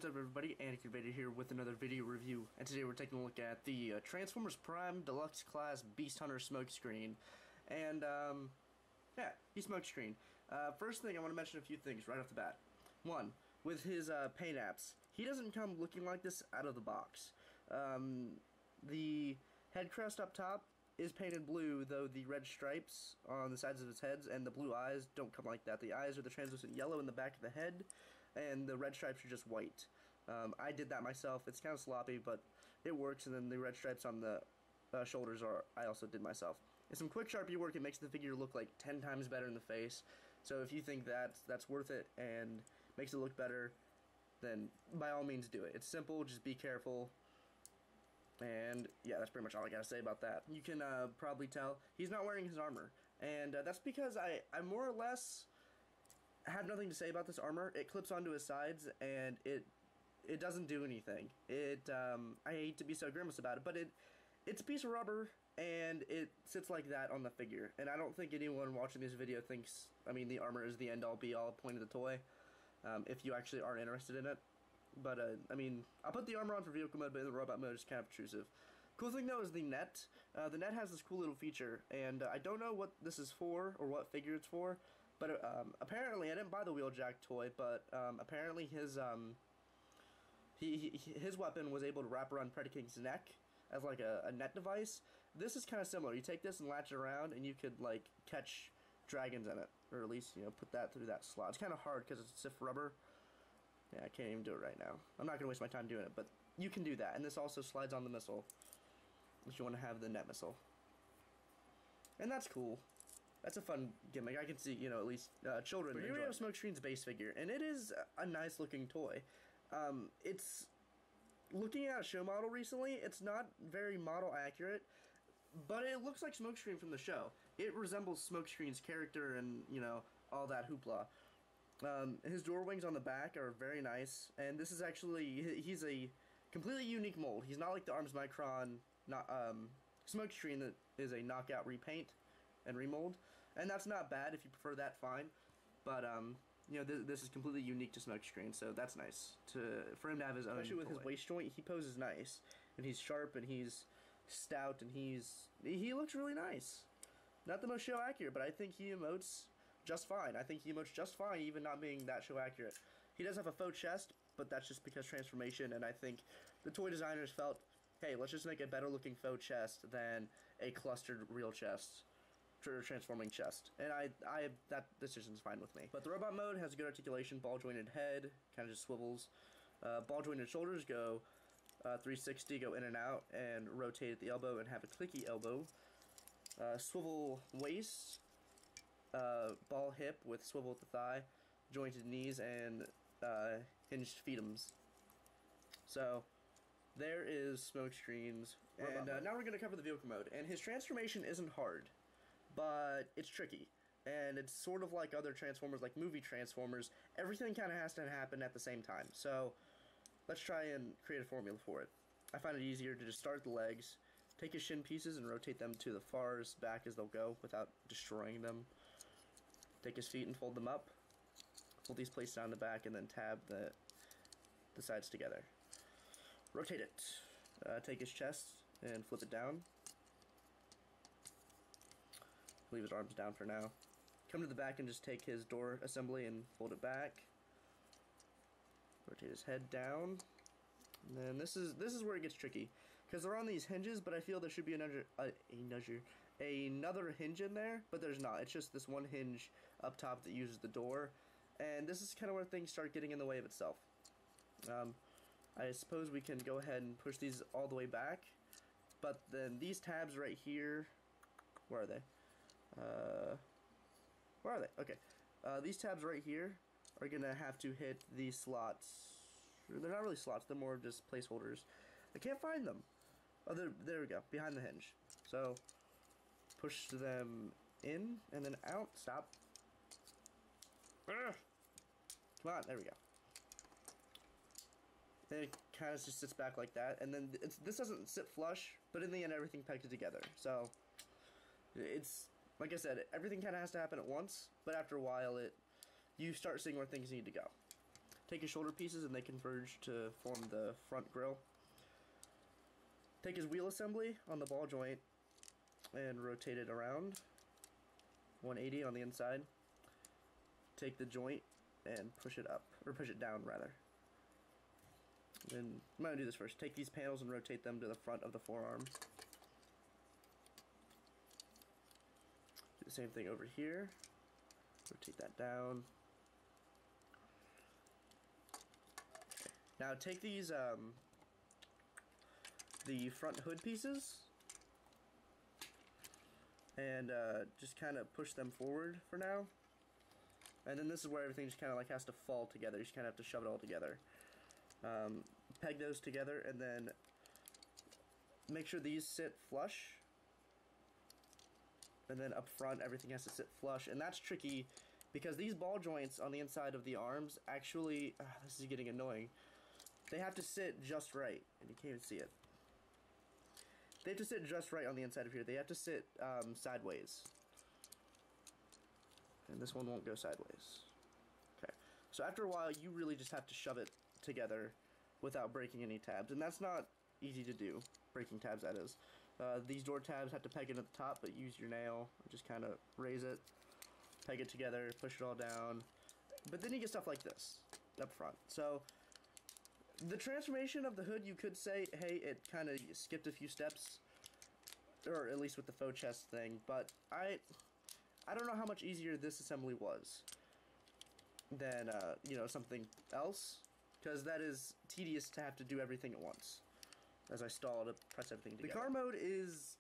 What's up everybody, Articulation here with another video review, and today we're taking a look at the Transformers Prime Deluxe Class Beast Hunter Smokescreen. And, yeah, he's Smokescreen. First thing, I want to mention a few things right off the bat. One, with his paint apps, he doesn't come looking like this out of the box. The head crest up top is painted blue, though the red stripes on the sides of his heads and the blue eyes don't come like that. The eyes are the translucent yellow in the back of the head, and the red stripes are just white. I did that myself. It's kind of sloppy, but it works, and then the red stripes on the shoulders I also did myself. And some quick Sharpie work, it makes the figure look like 10 times better in the face. So if you think that's worth it and makes it look better, then by all means do it. It's simple, just be careful. And yeah, that's pretty much all I gotta say about that. You can probably tell he's not wearing his armor, and that's because I more or less have nothing to say about this armor. It clips onto his sides, and it doesn't do anything. I hate to be so grimace about it, but it's a piece of rubber, and it sits like that on the figure. And I don't think anyone watching this video thinks, I mean, the armor is the end-all be-all point of the toy, if you actually are interested in it. But, I mean, I'll put the armor on for vehicle mode, but in the robot mode it's kind of obtrusive. Cool thing, though, is the net. The net has this cool little feature, and I don't know what this is for, or what figure it's for, but apparently, I didn't buy the Wheeljack toy, but apparently his his weapon was able to wrap around Predacing's neck as like a net device. This is kind of similar. You take this and latch it around, and you could, like, catch dragons in it, or at least, you know, put that through that slot. It's kind of hard because it's stiff rubber. Yeah, I can't even do it right now. I'm not going to waste my time doing it, but you can do that. And this also slides on the missile, if you want to have the net missile. And that's cool. That's a fun gimmick. I can see, you know, at least children. But here we have Smokescreen's base figure, and it is a nice looking toy. It's, looking at a show model recently, it's not very model accurate, but it looks like Smokescreen from the show. It resembles Smokescreen's character and, you know, all that hoopla. His door wings on the back are very nice, and this is actually, he's a completely unique mold. He's not like the Arms Micron Smokescreen that is a knockout repaint and remold, and that's not bad. If you prefer that, fine, but you know, this is completely unique to Smokescreen, so that's nice for him to have his own. Especially with his waist joint, he poses nice, and he's sharp, and he's stout, and he looks really nice. Not the most show accurate, but I think he emotes just fine. I think he emotes just fine, even not being that show accurate. He does have a faux chest, but that's just because transformation, and I think the toy designers felt, hey, let's just make a better looking faux chest than a clustered real chest, transforming chest. And that decision's fine with me. But the robot mode has good articulation, ball jointed head, kind of just swivels. Ball jointed shoulders go 360, go in and out, and rotate at the elbow and have a clicky elbow. Swivel waist. Ball hip with swivel at the thigh, jointed knees, and hinged fetums. So there is Smokescreen's, and now we're going to cover the vehicle mode. And his transformation isn't hard, but it's tricky, and it's sort of like other Transformers, like movie Transformers. Everything kind of has to happen at the same time. So let's try and create a formula for it. I find it easier to just start at the legs, take his shin pieces and rotate them to the far as back as they'll go without destroying them. Take his feet and fold them up. Fold these places down the back, and then tab the sides together. Rotate it. Take his chest and flip it down. Leave his arms down for now. Come to the back and just take his door assembly and fold it back. Rotate his head down. And then this is where it gets tricky, because they're on these hinges, but I feel there should be another hinge in there, but there's not. It's just this one hinge up top that uses the door, and this is kind of where things start getting in the way of itself. I suppose we can go ahead and push these all the way back, but then these tabs right here, where are they? Where are they? Okay. These tabs right here are gonna have to hit these slots. They're not really slots, they're more just placeholders. I can't find them. Oh, there we go, behind the hinge. So, push them in, and then out, stop. Come on, there we go. Then it kind of just sits back like that, and then this doesn't sit flush, but in the end everything pegs together. So, it's, like I said, everything kind of has to happen at once, but after a while you start seeing where things need to go. take his shoulder pieces and they converge to form the front grille. Take his wheel assembly on the ball joint and rotate it around 180 on the inside. Take the joint and push it up, or push it down rather. And I'm going to do this first. Take these panels and rotate them to the front of the forearm. Do the same thing over here. Rotate that down. Now take these, the front hood pieces and just kind of push them forward for now. And then this is where everything just kind of like has to fall together. You just kind of have to shove it all together. Peg those together and then make sure these sit flush. And then up front everything has to sit flush. And that's tricky because these ball joints on the inside of the arms actually, this is getting annoying. They have to sit just right. And you can't even see it. They have to sit just right on the inside of here. They have to sit sideways. And this one won't go sideways. Okay. So after a while, you really just have to shove it together without breaking any tabs. And that's not easy to do. Breaking tabs, that is. These door tabs have to peg it at the top, but use your nail. Just kind of raise it. Peg it together. Push it all down. But then you get stuff like this up front. So the transformation of the hood, you could say, hey, it kind of skipped a few steps. Or at least with the faux chest thing. But I don't know how much easier this assembly was than, you know, something else, because that is tedious to have to do everything at once, as I stall to press everything together. The car mode is,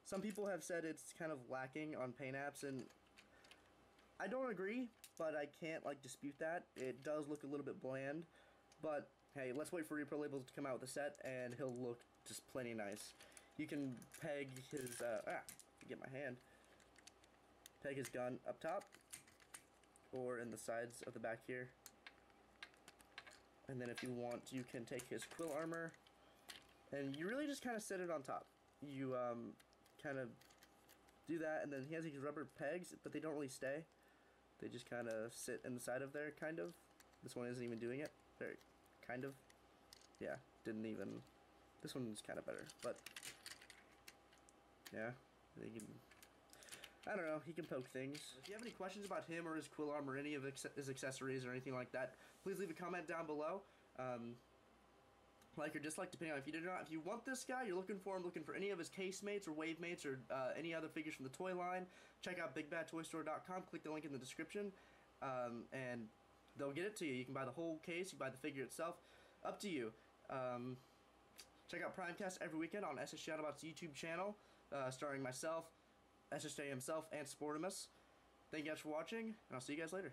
some people have said it's kind of lacking on paint apps, and I don't agree, but I can't, like, dispute that. It does look a little bit bland, but hey, let's wait for Repro Labels to come out with a set, and he'll look just plenty nice. You can peg his, get my hand. Peg his gun up top, or in the sides of the back here. And then if you want, you can take his quill armor, and you really just kind of set it on top. You kind of do that, and then he has these rubber pegs, but they don't really stay. They just kind of sit in the side of there, kind of. This one isn't even doing it. Very, kind of. Yeah, didn't even. This one's kind of better, but yeah, they can. I don't know, he can poke things. If you have any questions about him or his quill arm or any of his accessories or anything like that, please leave a comment down below. Like or dislike, depending on if you did or not. If you want this guy, you're looking for him, looking for any of his case mates or wave mates or any other figures from the toy line, check out bigbadtoystore.com, click the link in the description, and they'll get it to you. You can buy the whole case, you can buy the figure itself, up to you. Check out Primecast every weekend on SSJ Autobots YouTube channel, starring myself, SSJ himself, and Sportimus. Thank you guys for watching, and I'll see you guys later.